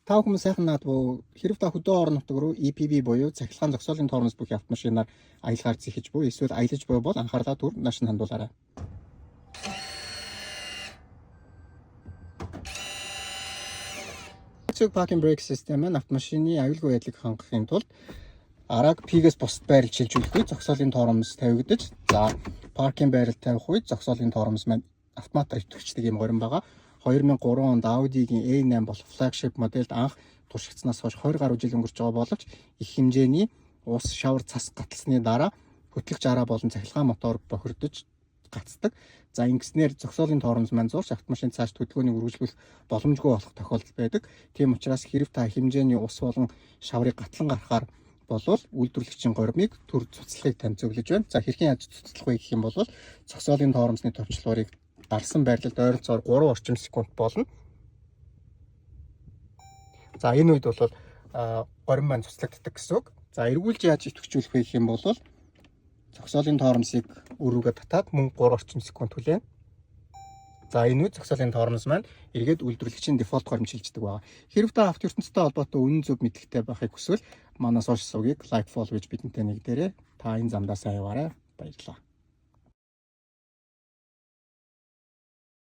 Та бүхэн сайхан наадгүй хэрэг та хөдөө орон нутаг руу EPB буюу цахилгаан зогсоолын тоормос бүхий автомашинаар аялгаар зэхэж буй эсвэл аялаж буй бол анхаарлаа түр нааш нь хандуулаарай. Parking brake system нь автомашины аюулгүй байдлыг хангахын тулд арааг P-гээс бусад байрлал шилжүүлэх үед зогсоолын тоормос тавигдаж, за паркинг байрал тавих үед зогсоолын тоормос маань автоматар идэвхждэг юм горин байгаа. 2003 онд Audi-гийн A8 болох flagship модельд анх туршигдсанаас хойш 20 гаруй жил өнгөрч байгаа боловч их хэмжээний ус шавар цас гаталсны дараа хөтлөгч араа болон цахилгаан мотор бохирдож гацдаг. За ингэснээр зогсоолын тоормос маань зурж автомашин цааш хөдөлгөөнийг үргэлжлүүлэх боломжгүй болох тохиолдол байдаг. Тийм учраас хэрэв та хэмжээний ус болон шаврыг гатлан гаргахаар болвол үйлдвэрлэгчийн гормыг төр цуцлахыг танд зөвлөж байна. За хэрхэн яаж цуцлах вэ гэх юм бол зогсоолын тоормосны товчлуурыг дарсан байрлалд ойролцоогоор 3 орчим секунд болно. За энэ үед бол горим маань цуцлагддаг гэсэн үг. За эргүүлж яаж идэвхжүүлэх вэ гэх юм бол зогсоолын тоормосыг өрүүгээ татаад мөн 3 орчим секунд хүлээн. За энэ үед зогсоолын тоормос маань эргээд үйлдвэрлэгчийн дефолт горимж шилждэг байна. Хэрэв та авто ертөнцтэй холбоотой үнэн зөв мэдээлэлтэй байхыг хүсвэл манай сошиал сувгийг лайк, фоллоу гэж бидэнтэй нэгдээрэй. Та энэ замдаа сайн яваарай. Баярлалаа.